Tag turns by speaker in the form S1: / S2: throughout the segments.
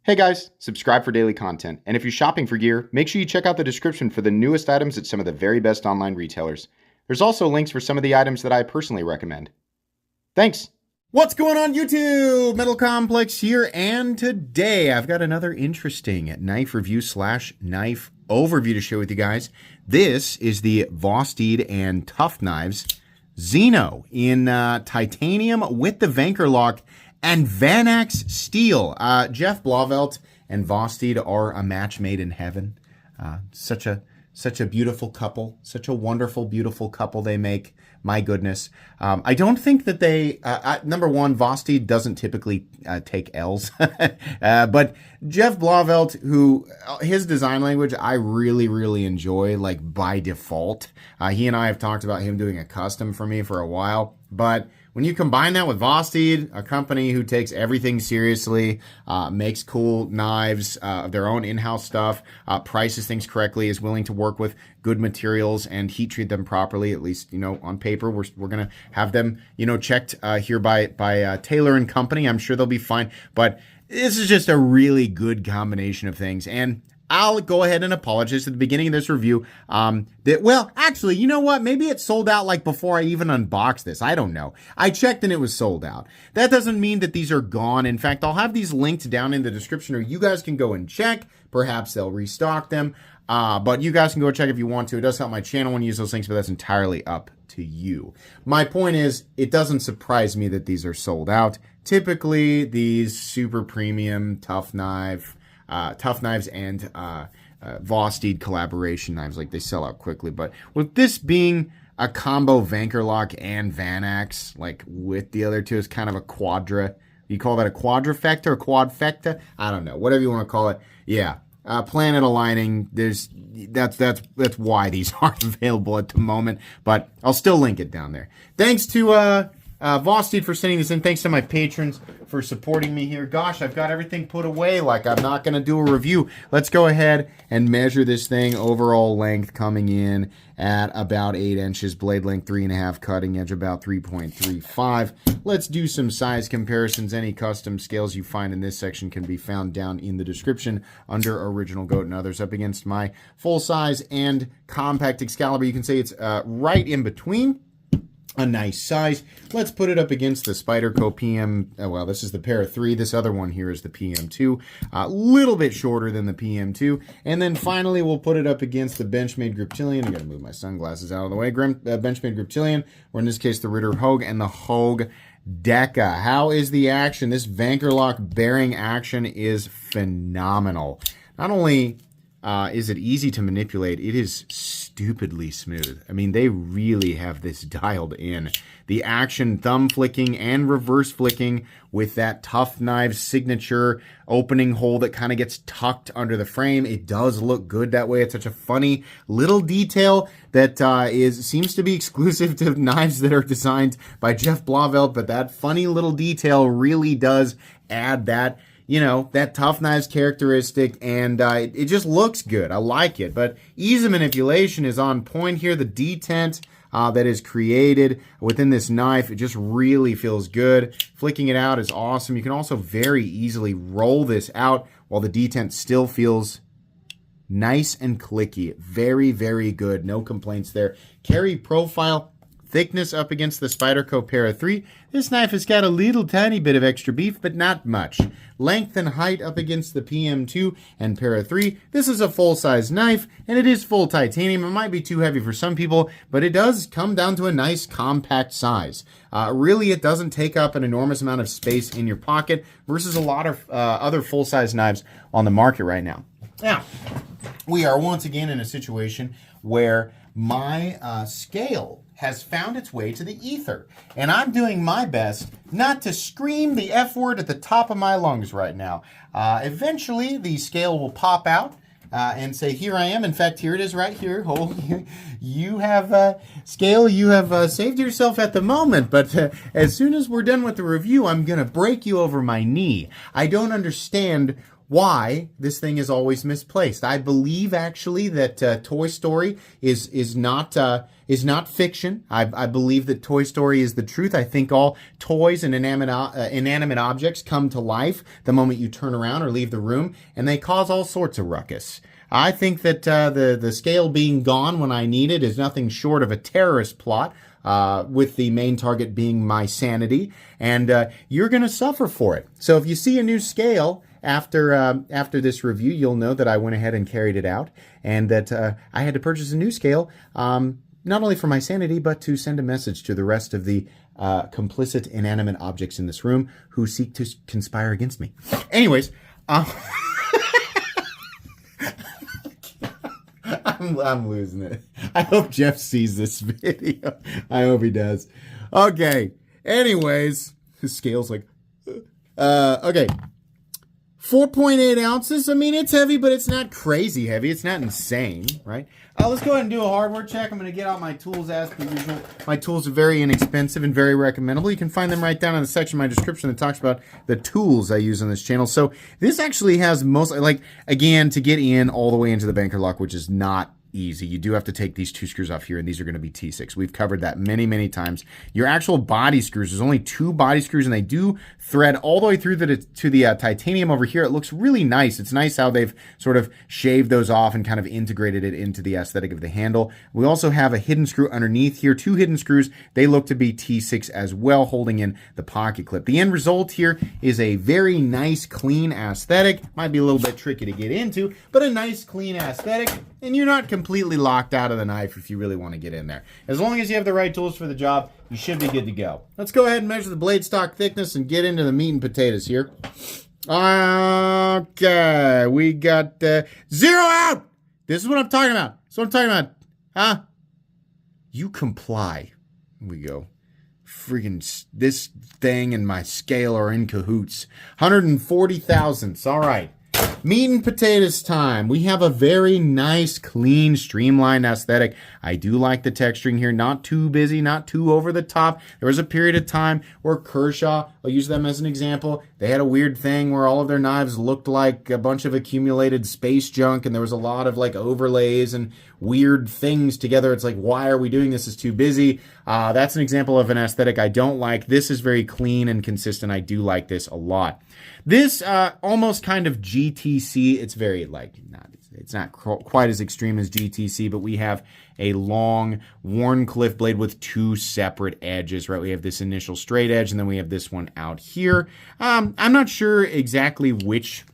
S1: Hey guys, subscribe for daily content, and if you're shopping for gear, make sure you check out the description for the newest items at some of the very best online retailers. There's also links for some of the items that I personally recommend. Thanks!
S2: What's going on YouTube? Metal Complex here, and today I've got another interesting knife review / knife overview to share with you guys. This is the Vosteed and Tuff knives Xeno in titanium with the Vanker lock and Vanax steel. Jeff Blauvelt and Vosteed are a match made in heaven. Such a beautiful couple, such a wonderful, beautiful couple they make. My goodness. I don't think that they, number one, Vosteed doesn't typically take L's. But Jeff Blauvelt, who, his design language, I really, really enjoy, like, by default. He and I have talked about him doing a custom for me for a while. But when you combine that with Vosteed, a company who takes everything seriously, makes cool knives, their own in-house stuff, prices things correctly, is willing to work with good materials and heat treat them properly, at least, you know, on paper, we're going to have them, you know, checked here by Taylor and Company. I'm sure they'll be fine. But this is just a really good combination of things. And I'll go ahead and apologize at the beginning of this review. Well, actually, you know what? Maybe it sold out like before I even unboxed this. I don't know. I checked and it was sold out. That doesn't mean that these are gone. In fact, I'll have these linked down in the description, or you guys can go and check. Perhaps they'll restock them. But you guys can go check if you want to. It does help my channel when you use those links, but that's entirely up to you. My point is, it doesn't surprise me that these are sold out. Typically, these super premium Tuff knives and Vosteed collaboration knives, like, they sell out quickly. But with this being a combo Vanker lock and Vanax, like with the other two, is kind of a quadra. You call that a quadrifecta or quadfecta? I don't know. Whatever you want to call it. Yeah. Planet aligning. That's why these aren't available at the moment. But I'll still link it down there. Thanks to Vosteed for sending this in. Thanks to my patrons for supporting me here. Gosh, I've got everything put away like I'm not going to do a review. Let's go ahead and measure this thing. Overall length coming in at about 8 inches. Blade length 3.5. Cutting edge about 3.35. Let's do some size comparisons. Any custom scales you find in this section can be found down in the description under Original Goat and others. Up against my full size and compact Excalibur, you can say it's right in between. A nice size. Let's put it up against the Spyderco PM. Well, this is the Para 3. This other one here is the PM2. A little bit shorter than the PM2. And then finally, we'll put it up against the Benchmade Griptilian. I gotta move my sunglasses out of the way. Benchmade Griptilian, or in this case, the Ritter Hogue and the Hogue Deca. How is the action? This Vanker lock bearing action is phenomenal. Not only is it easy to manipulate, it is stupidly smooth. I mean, they really have this dialed in. The action, thumb flicking and reverse flicking with that Tuff knife signature opening hole that kind of gets tucked under the frame. It does look good that way. It's such a funny little detail that seems to be exclusive to knives that are designed by Jeff Blauvelt, but that funny little detail really does add that, you know, that Tuff knives characteristic, and it just looks good. I like it. But ease of manipulation is on point here. The detent that is created within this knife, it just really feels good. Flicking it out is awesome. You can also very easily roll this out while the detent still feels nice and clicky. Very, very good. No complaints there. Carry profile. Thickness up against the Spyderco Para 3. This knife has got a little tiny bit of extra beef, but not much. Length and height up against the PM2 and Para 3. This is a full-size knife, and it is full titanium. It might be too heavy for some people, but it does come down to a nice compact size. Really, it doesn't take up an enormous amount of space in your pocket versus a lot of other full-size knives on the market right now. Now, we are once again in a situation where my scale has found its way to the ether. And I'm doing my best not to scream the F word at the top of my lungs right now. Eventually, the scale will pop out and say, here I am. In fact, here it is right here. Oh, you have, scale, you have saved yourself at the moment. But as soon as we're done with the review, I'm going to break you over my knee. I don't understand why this thing is always misplaced. I believe actually that Toy Story is not fiction. I believe that Toy Story is the truth. I think all toys and inanimate objects come to life the moment you turn around or leave the room, and they cause all sorts of ruckus. I think that the scale being gone when I need it is nothing short of a terrorist plot, with the main target being my sanity, and you're going to suffer for it. So if you see a new scale after this review, you'll know that I went ahead and carried it out, and that I had to purchase a new scale, not only for my sanity, but to send a message to the rest of the complicit inanimate objects in this room who seek to conspire against me. Anyways, I'm losing it. I hope Jeff sees this video. I hope he does. Okay. Anyways, his scale's like, okay. 4.8 ounces. I mean, it's heavy, but it's not crazy heavy. It's not insane, right? Let's go ahead and do a hardware check. I'm going to get out my tools as per usual. My tools are very inexpensive and very recommendable. You can find them right down in the section of my description that talks about the tools I use on this channel. So this actually has mostly, like, again, to get in all the way into the banker lock, which is not easy. You do have to take these two screws off here, and these are going to be T6. We've covered that many, many times. Your actual body screws, there's only 2 body screws, and they do thread all the way through to the titanium over here. It looks really nice. It's nice how they've sort of shaved those off and kind of integrated it into the aesthetic of the handle. We also have a hidden screw underneath here, 2 hidden screws. They look to be T6 as well, holding in the pocket clip. The end result here is a very nice, clean aesthetic. Might be a little bit tricky to get into, but a nice, clean aesthetic, and you're not completely locked out of the knife if you really want to get in there. As long as you have the right tools for the job, you should be good to go. Let's go ahead and measure the blade stock thickness and get into the meat and potatoes here. Okay, we got 0 out. This is what I'm talking about. That's what I'm talking about. Huh? You comply. Here we go. Friggin' this thing and my scale are in cahoots. 140 thousandths. All right. Meat and potatoes time. We have a very nice, clean, streamlined aesthetic. I do like the texturing here. Not too busy, not too over the top. There was a period of time where Kershaw, I'll use them as an example, they had a weird thing where all of their knives looked like a bunch of accumulated space junk, and there was a lot of like overlays and weird things together. It's like, why are we doing this? It's too busy. That's an example of an aesthetic I don't like. This is very clean and consistent. I do like this a lot. This almost kind of GTC. It's very it's not quite as extreme as GTC, but we have a long Wharncliffe blade with 2 separate edges, right? We have this initial straight edge, and then we have this one out here. I'm not sure exactly which,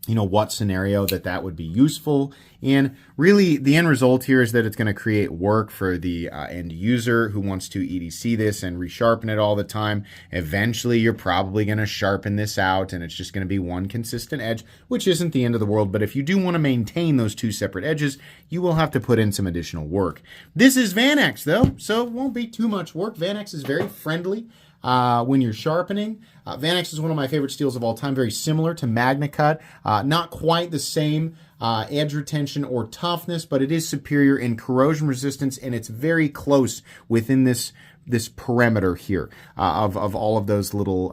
S2: what scenario that would be useful in. Really, the end result here is that it's going to create work for the end user who wants to EDC this and resharpen it all the time. Eventually, you're probably going to sharpen this out, and it's just going to be one consistent edge, which isn't the end of the world. But if you do want to maintain those 2 separate edges, you will have to put in some additional work. This is Vanex, though, so it won't be too much work. Vanex is very friendly when you're sharpening. Vanex is one of my favorite steels of all time, very similar to MagnaCut. Not quite the same edge retention or toughness, but it is superior in corrosion resistance, and it's very close within this perimeter here of all of those little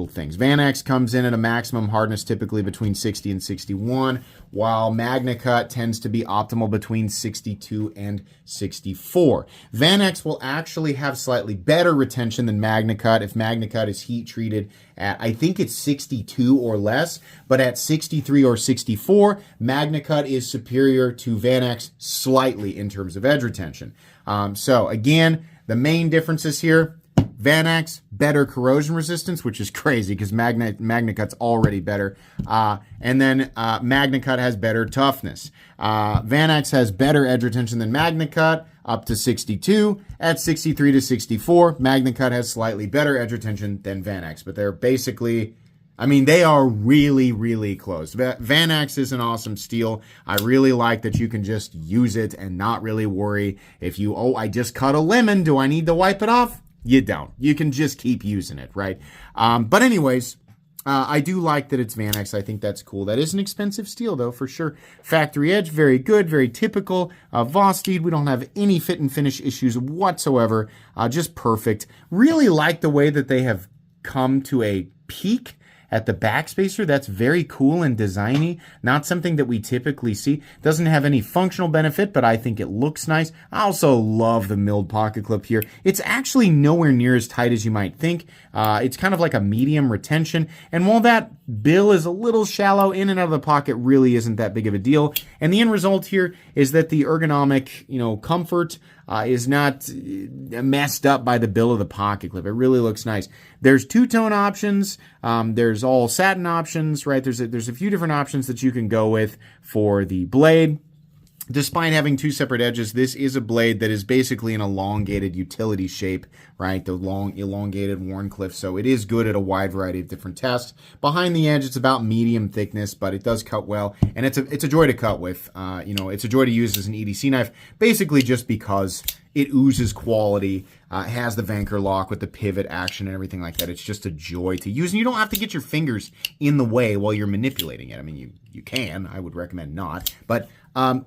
S2: things. Vanex comes in at a maximum hardness typically between 60 and 61, while MagnaCut tends to be optimal between 62 and 64. Vanex will actually have slightly better retention than MagnaCut if MagnaCut is heat treated at, I think it's 62 or less, but at 63 or 64, MagnaCut is superior to Vanex slightly in terms of edge retention. So again, the main differences here: Vanex, better corrosion resistance, which is crazy because MagnaCut's already better. And then MagnaCut has better toughness. Vanex has better edge retention than MagnaCut, up to 62. At 63 to 64, MagnaCut has slightly better edge retention than Vanex. But they're basically, they are really, really close. Vanex is an awesome steel. I really like that you can just use it and not really worry if I just cut a lemon, do I need to wipe it off? You don't. You can just keep using it, right? But anyways, I do like that it's Vanex. I think that's cool. That is an expensive steel, though, for sure. Factory edge, very good, very typical. Vosteed, we don't have any fit and finish issues whatsoever. Just perfect. Really like the way that they have come to a peak at the backspacer. That's very cool and designy. Not something that we typically see. Doesn't have any functional benefit, but I think it looks nice. I also love the milled pocket clip here. It's actually nowhere near as tight as you might think. It's kind of like a medium retention. And while that bill is a little shallow, in and out of the pocket really isn't that big of a deal. And the end result here is that the ergonomic, comfort is not messed up by the bill of the pocket clip. It really looks nice. There's two-tone options. There's all satin options, right? There's a few different options that you can go with for the blade. Despite having two separate edges, this is a blade that is basically an elongated utility shape, right? The long, elongated Wharncliffe. So it is good at a wide variety of different tests. Behind the edge, it's about medium thickness, but it does cut well. And it's a joy to cut with. It's a joy to use as an EDC knife, basically just because it oozes quality, has the Vanker lock with the pivot action and everything like that. It's just a joy to use. And you don't have to get your fingers in the way while you're manipulating it. I mean, you can. I would recommend not. But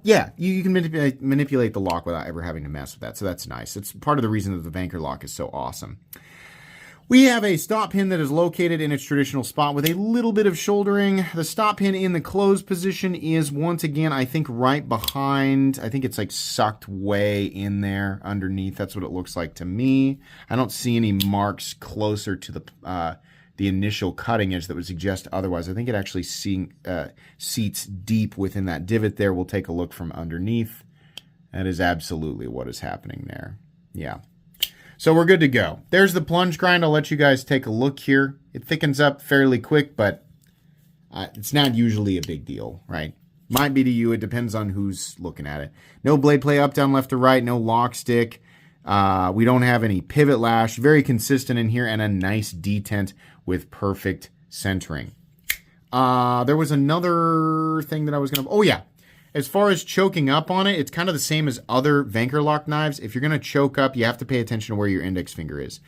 S2: you can manipulate the lock without ever having to mess with that. So that's nice. It's part of the reason that the Vanker lock is so awesome. We have a stop pin that is located in its traditional spot with a little bit of shouldering. The stop pin in the closed position is once again, I think, right behind. I think it's like sucked way in there underneath. That's what it looks like to me. I don't see any marks closer to the initial cutting edge that would suggest otherwise. I think it actually seats deep within that divot there. We'll take a look from underneath. That is absolutely what is happening there. Yeah. So we're good to go. There's the plunge grind. I'll let you guys take a look here. It thickens up fairly quick, but it's not usually a big deal, right? Might be to you. It depends on who's looking at it. No blade play up, down, left, or right. No lock stick. We don't have any pivot lash. Very consistent in here, and a nice detent with perfect centering. There was another thing that I was going to... Oh, yeah. As far as choking up on it, it's kind of the same as other Vanker lock knives. If you're going to choke up, you have to pay attention to where your index finger is.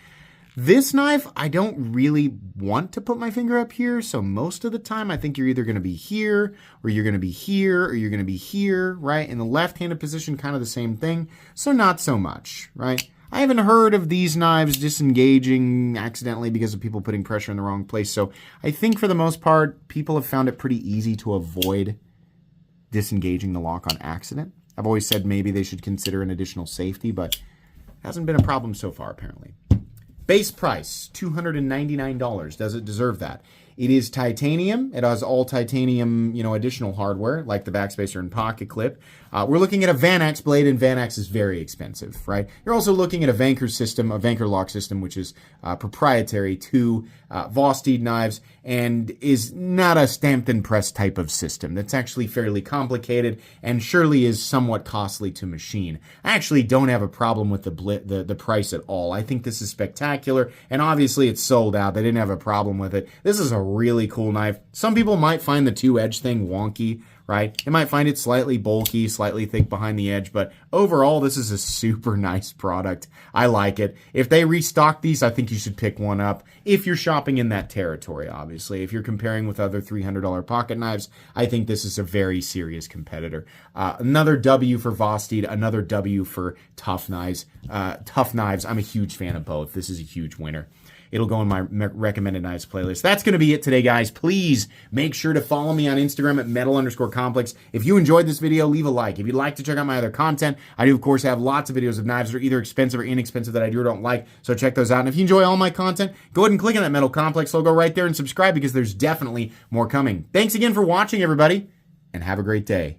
S2: This knife, I don't really want to put my finger up here, so most of the time I think you're either going to be here, or you're going to be here, or you're going to be here, right? In the left-handed position, kind of the same thing, so not so much, right? I haven't heard of these knives disengaging accidentally because of people putting pressure in the wrong place, so I think for the most part, people have found it pretty easy to avoid disengaging the lock on accident. I've always said maybe they should consider an additional safety, but it hasn't been a problem so far, apparently. Base price, $299. Does it deserve that? It is titanium. It has all titanium, additional hardware, like the backspacer and pocket clip. We're looking at a Vanax blade, and Vanax is very expensive, right? You're also looking at a Vanker system, a Vanker lock system, which is proprietary to Vosteed knives, and is not a stamped and pressed type of system. That's actually fairly complicated, and surely is somewhat costly to machine. I actually don't have a problem with the price at all. I think this is spectacular, and obviously it's sold out. They didn't have a problem with it. This is a really cool knife. Some people might find the two-edge thing wonky, right? They might find it slightly bulky, slightly thick behind the edge, but overall, this is a super nice product. I like it. If they restock these, I think you should pick one up. If you're shopping in that territory, obviously. If you're comparing with other $300 pocket knives, I think this is a very serious competitor. Another W for Vosteed, another W for Tuff knives. Tuff knives, I'm a huge fan of both. This is a huge winner. It'll go in my recommended knives playlist. That's going to be it today, guys. Please make sure to follow me on Instagram at metal_complex. If you enjoyed this video, leave a like. If you'd like to check out my other content, I do, of course, have lots of videos of knives that are either expensive or inexpensive that I do or don't like, so check those out. And if you enjoy all my content, go ahead and click on that Metal Complex logo right there and subscribe, because there's definitely more coming. Thanks again for watching, everybody, and have a great day.